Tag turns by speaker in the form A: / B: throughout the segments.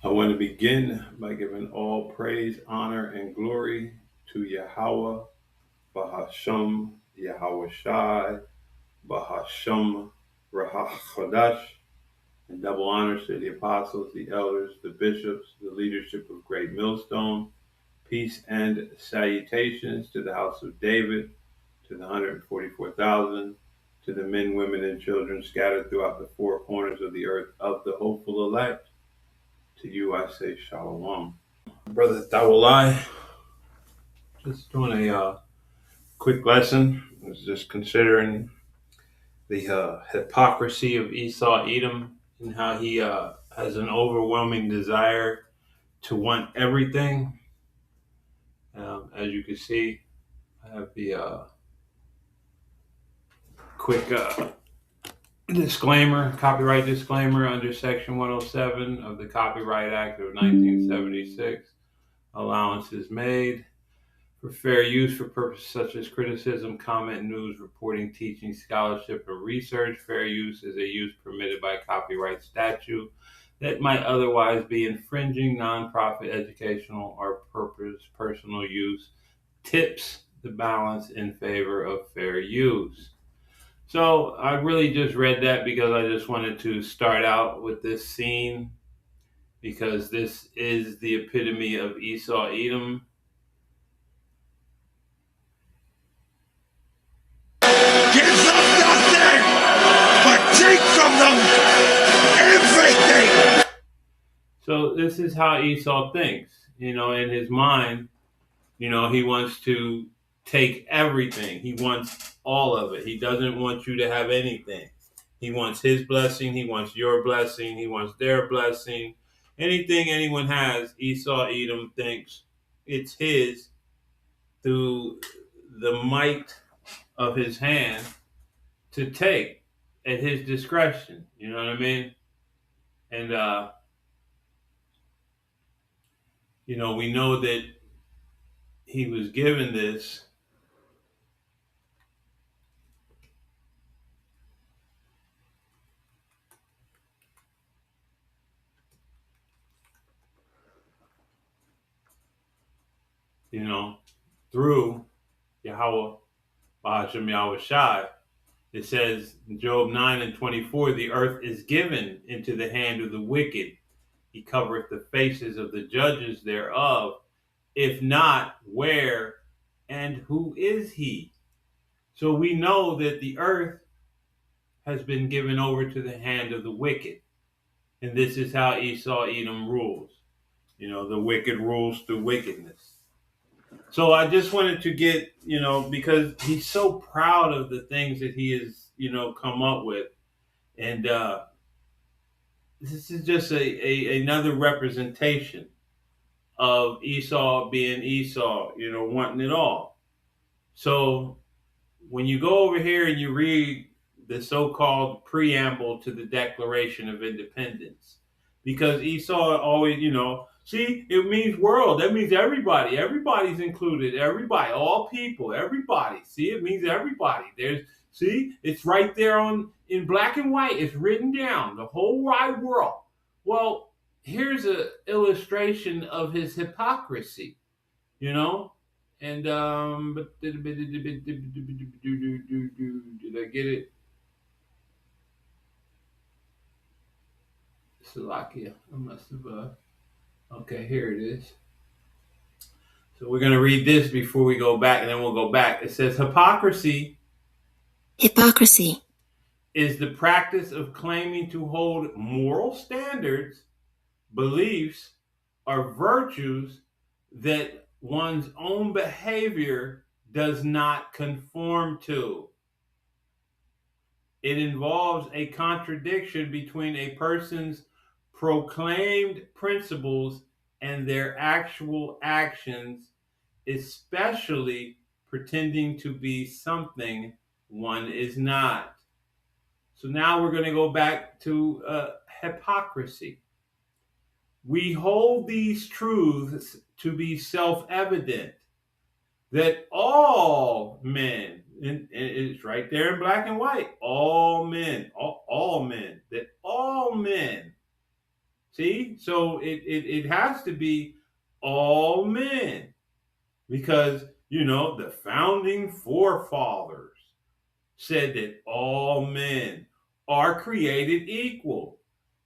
A: I want to begin by giving all praise, honor, and glory to Yahweh, Bahasham, Yahweh Shai, Bahasham, Rahachodash, and double honors to the apostles, the elders, the bishops, the leadership of Great Millstone. Peace and salutations to the house of David, to the 144,000, to the men, women, and children scattered throughout the four corners of the earth of the hopeful elect. To you I say shalom. Brother Tawalai, just doing a quick lesson. I was just considering the hypocrisy of Esau Edom and how he has an overwhelming desire to want everything. As you can see, I have the quick disclaimer, copyright disclaimer under Section 107 of the Copyright Act of 1976. Allowance is made for fair use for purposes such as criticism, comment, news, reporting, teaching, scholarship, or research. Fair use is a use permitted by copyright statute that might otherwise be infringing. Nonprofit, educational, or personal use tips the balance in favor of fair use. So I really just read that because I just wanted to start out with this scene because this is the epitome of Esau Edom.
B: Give them nothing, but take from them everything.
A: So this is how Esau thinks. In his mind, he wants to take everything. He wants all of it. He doesn't want you to have anything. He wants his blessing. He wants your blessing. He wants their blessing. Anything anyone has, Esau Edom thinks it's his through the might of his hand to take at his discretion. You know what I mean? And, we know that he was given this through Yahweh, Bahashem Yahweh Shai. It says in Job 9:24, the earth is given into the hand of the wicked. He covereth the faces of the judges thereof. If not, where and who is he? So we know that the earth has been given over to the hand of the wicked. And this is how Esau Edom rules. The wicked rules through wickedness. So I just wanted to get, because he's so proud of the things that he has, come up with. And this is just another representation of Esau being Esau, wanting it all. So when you go over here and you read the so-called preamble to the Declaration of Independence, because Esau always, see, it means world. That means everybody. Everybody's included. Everybody, all people, everybody. See, it means everybody. See, it's right there in black and white. It's written down, the whole wide world. Well, here's an illustration of his hypocrisy, And but did I get it? Slovakia. I must have. Okay, here it is. So we're going to read this before we go back, and then we'll go back. It says, hypocrisy is the practice of claiming to hold moral standards, beliefs, or virtues that one's own behavior does not conform to. It involves a contradiction between a person's proclaimed principles and their actual actions, especially pretending to be something one is not. So now we're going to go back to hypocrisy. We hold these truths to be self-evident that all men, and it's right there in black and white, all men, that all men. See? So it has to be all men because, the founding forefathers said that all men are created equal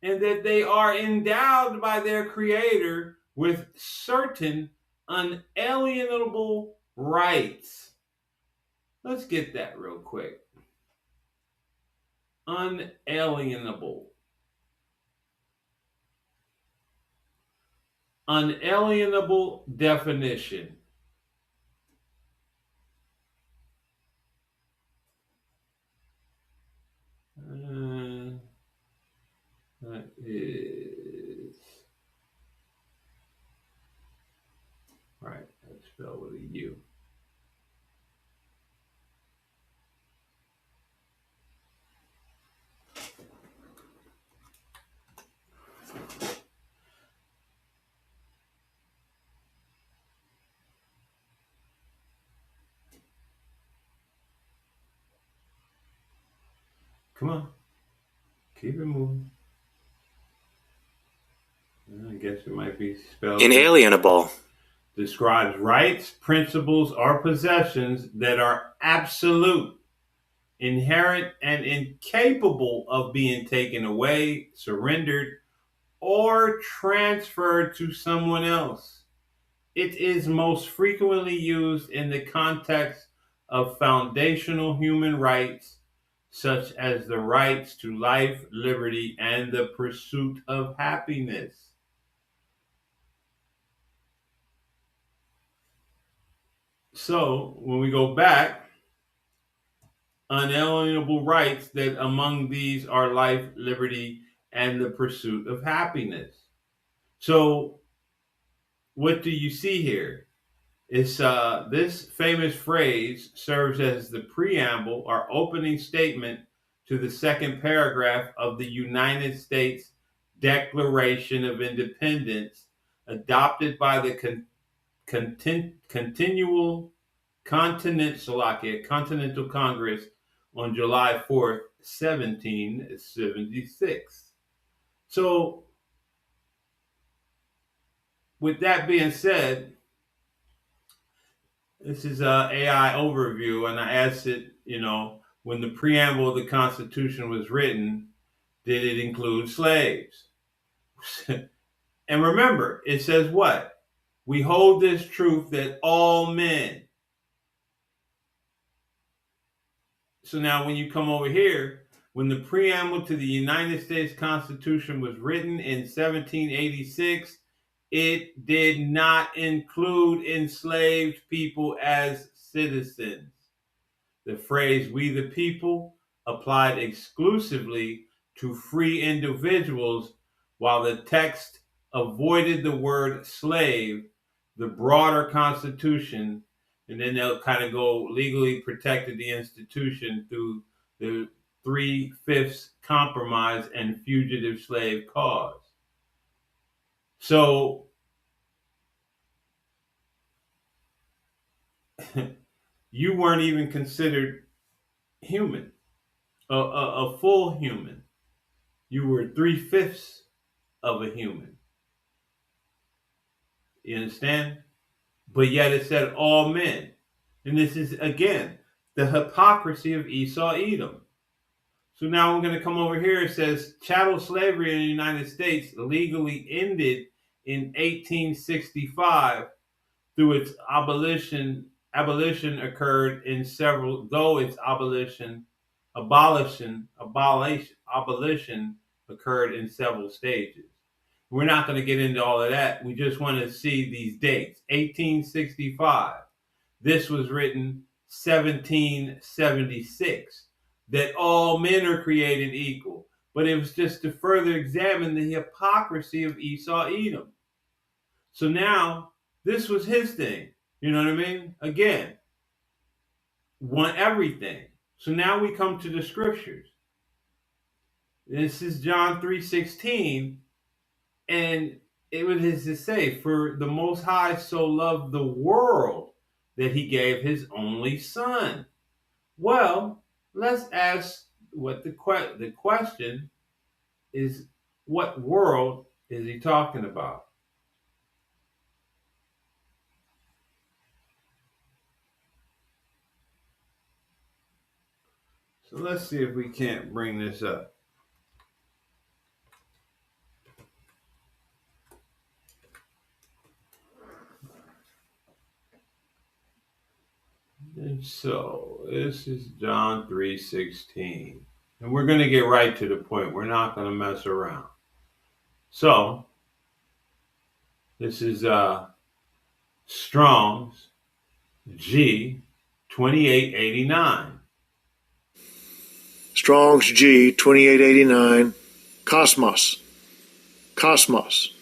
A: and that they are endowed by their creator with certain unalienable rights. Let's get that real quick. Unalienable. Unalienable definition. That is right. That's spelled with a U. Come on, keep it moving. I guess it might be spelled
C: inalienable.
A: Describes rights, principles, or possessions that are absolute, inherent, and incapable of being taken away, surrendered, or transferred to someone else. It is most frequently used in the context of foundational human rights, such as the rights to life, liberty, and the pursuit of happiness. So, when we go back, unalienable rights that among these are life, liberty, and the pursuit of happiness. So, what do you see here? It's this famous phrase serves as the preamble or opening statement to the second paragraph of the United States Declaration of Independence, adopted by the continual Continental Congress on July 4th, 1776. So, with that being said, this is a AI overview, and I asked it, when the preamble of the Constitution was written, did it include slaves? And remember, it says what? We hold this truth that all men. So now when you come over here, when the preamble to the United States Constitution was written in 1786, it did not include enslaved people as citizens. The phrase "we the people" applied exclusively to free individuals, while the text avoided the word slave. The broader Constitution, and then they'll kind of go legally protected the institution through the 3/5 compromise and fugitive slave cause. So you weren't even considered human, a full human. You were 3/5 of a human. You understand? But yet it said all men. And this is, again, the hypocrisy of Esau Edom. So now we're going to come over here. It says chattel slavery in the United States legally ended in 1865 through its abolition. Abolition occurred in several, though its abolition occurred in several stages. We're not going to get into all of that. We just want to see these dates. 1865. This was written 1776. That all men are created equal. But it was just to further examine the hypocrisy of Esau Edom. So now, this was his thing. You know what I mean? Again, want everything. So now we come to the scriptures. This is John 3:16, and it was his to say, "For the Most High so loved the world that he gave his only Son." Well, let's ask what the question is: what world is he talking about? So let's see if we can't bring this up. And so this is John 3:16. And we're going to get right to the point. We're not going to mess around. So this is Strong's G 2889.
C: Strong's G 2889. Cosmos. Cosmos.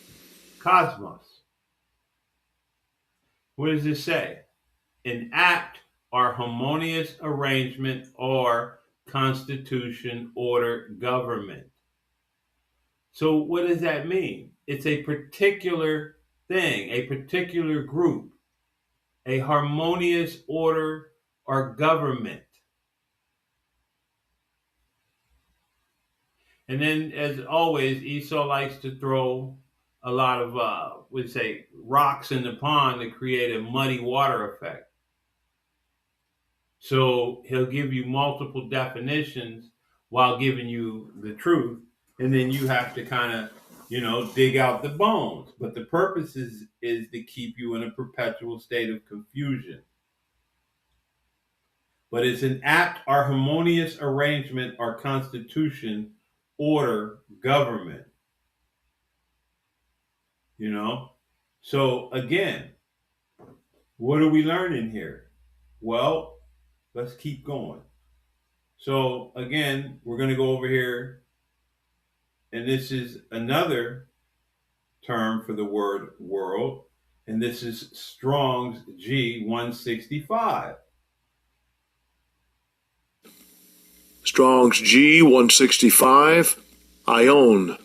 A: Cosmos. What does it say? An act or harmonious arrangement or constitution, order, government. So what does that mean? It's a particular thing, a particular group, a harmonious order or government. And then, as always, Esau likes to throw a lot of, we'd say, rocks in the pond to create a muddy water effect. So he'll give you multiple definitions while giving you the truth. And then you have to kind of, dig out the bones. But the purpose is to keep you in a perpetual state of confusion. But it's an apt or harmonious arrangement or constitution, order, government. So again, what are we learning here? Well, let's keep going. So again, we're going to go over here, and this is another term for the word world, and this is Strong's G 165.
C: Strong's G 165. Ion.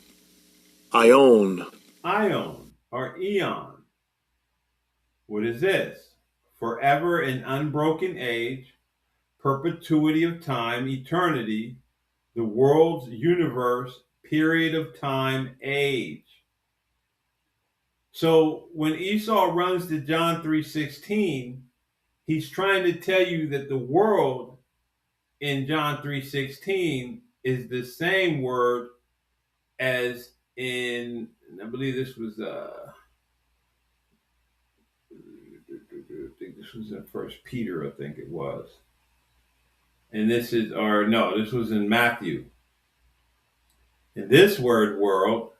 C: Ion.
A: Ion or eon. What is this? Forever and unbroken age, perpetuity of time, eternity, the world's universe, period of time, age. So when Esau runs to John 3:16, he's trying to tell you that the world in John 3:16 is the same word as in, I believe this was I think this was in First Peter, I think it was. And this is, or no, this was in Matthew. And this word world,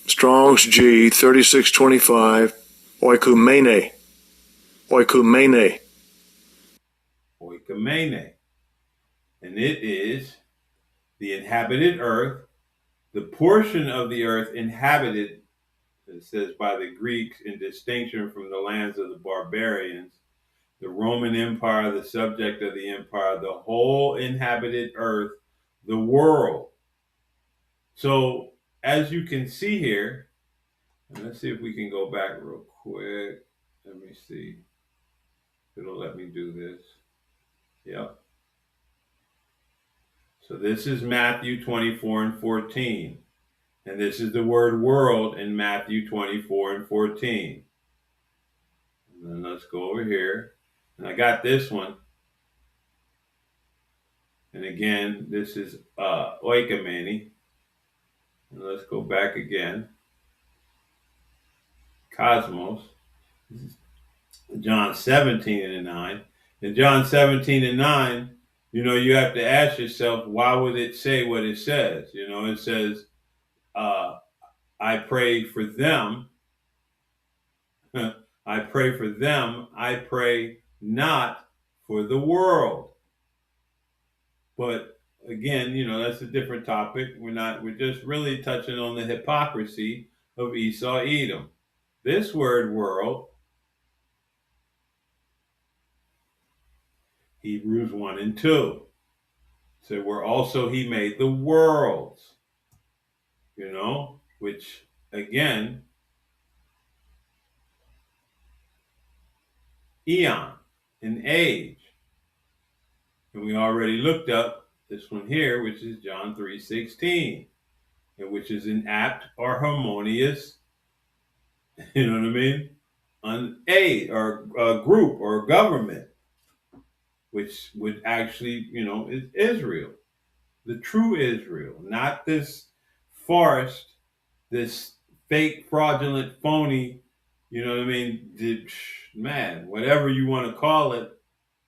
C: Strong's G 3625. Oikumene. Oikumene.
A: oikomene. And it is the inhabited earth, the portion of the earth inhabited, it says, by the Greeks in distinction from the lands of the barbarians, the Roman Empire, the subject of the empire, the whole inhabited earth, the world. So as you can see here, and let's see if we can go back real quick. Let me see. It'll let me do this. Yep. So this is Matthew 24 and 14. And this is the word world in Matthew 24 and 14. And then let's go over here. And I got this one. And again, this is oikomene. And let's go back again. Cosmos. This is John 17 and 9. In John 17 and 9, you have to ask yourself, why would it say what it says? It says, I pray for them. I pray for them. I pray not for the world. But again, that's a different topic. We're just really touching on the hypocrisy of Esau Edom. This word world, Hebrews 1 and 2. So where also he made the worlds, which again, eon, an age. And we already looked up this one here, which is John 3:16, and which is an apt or harmonious, you know what I mean, an aid or a group or a government, which would actually, is Israel, the true Israel, not this farce, this fake, fraudulent, phony, you know what I mean, man, whatever you want to call it,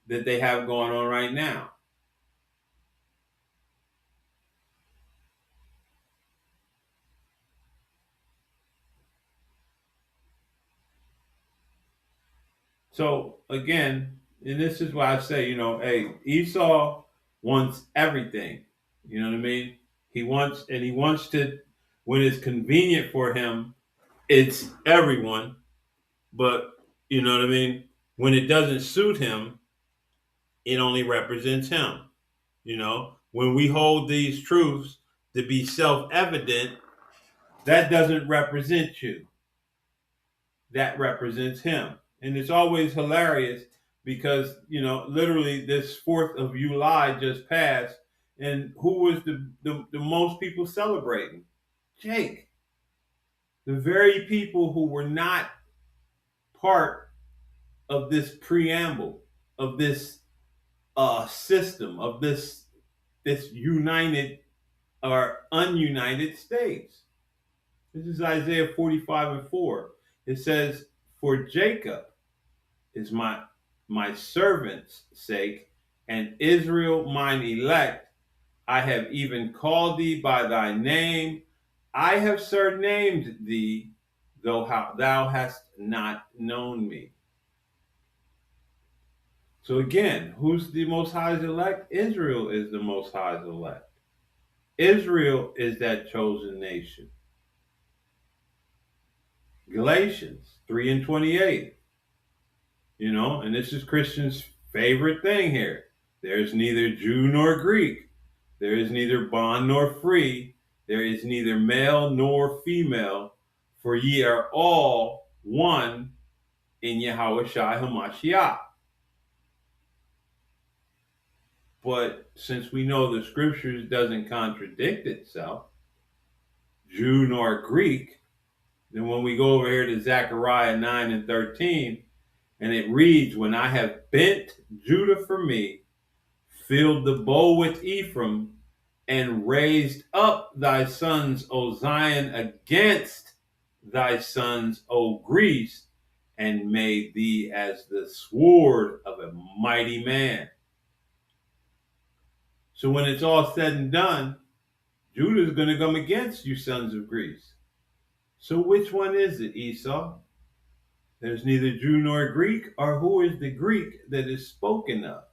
A: that they have going on right now. So again, and this is why I say, hey, Esau wants everything. You know what I mean? He wants to, when it's convenient for him, it's everyone. But you know what I mean? When it doesn't suit him, it only represents him. When we hold these truths to be self-evident, that doesn't represent you. That represents him. And it's always hilarious because, literally this 4th of July just passed. And who was the most people celebrating? Jake. The very people who were not part of this preamble, of this system, of this united or ununited states. This is Isaiah 45:4. It says, "For Jacob is my servant's sake, and Israel mine elect. I have even called thee by thy name. I have surnamed thee, though thou hast not known me." So again, who's the Most High's elect? Israel is the Most High's elect. Israel is that chosen nation. Galatians 3:28. And this is Christians' favorite thing here. There is neither Jew nor Greek. There is neither bond nor free. There is neither male nor female. For ye are all one in Yahushua HaMashiach. But since we know the scriptures doesn't contradict itself, Jew nor Greek, then when we go over here to Zechariah 9:13, and it reads, "When I have bent Judah for me, filled the bow with Ephraim, and raised up thy sons, O Zion, against thy sons, O Greece, and made thee as the sword of a mighty man." So when it's all said and done, Judah is going to come against you, sons of Greece. So which one is it, Esau? There's neither Jew nor Greek, or who is the Greek that is spoken of?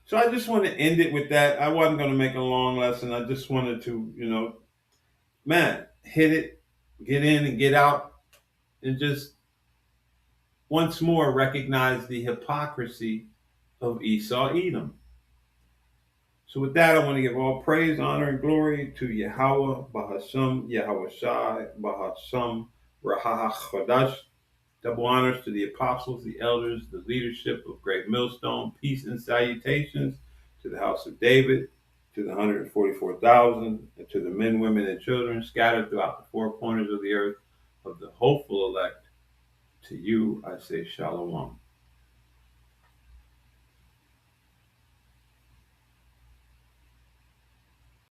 A: So I just want to end it with that. I wasn't going to make a long lesson. I just wanted to, man, hit it, get in and get out, and just once more recognize the hypocrisy of Esau Edom. So with that, I want to give all praise, honor, and glory to Yahweh, Bahasham, Yahweh Shai, Bahasham, Rahah Chodash. Double honors to the apostles, the elders, the leadership of Great Millstone. Peace and salutations to the house of David, to the 144,000, and to the men, women, and children scattered throughout the four corners of the earth of the hopeful elect. To you I say shalom.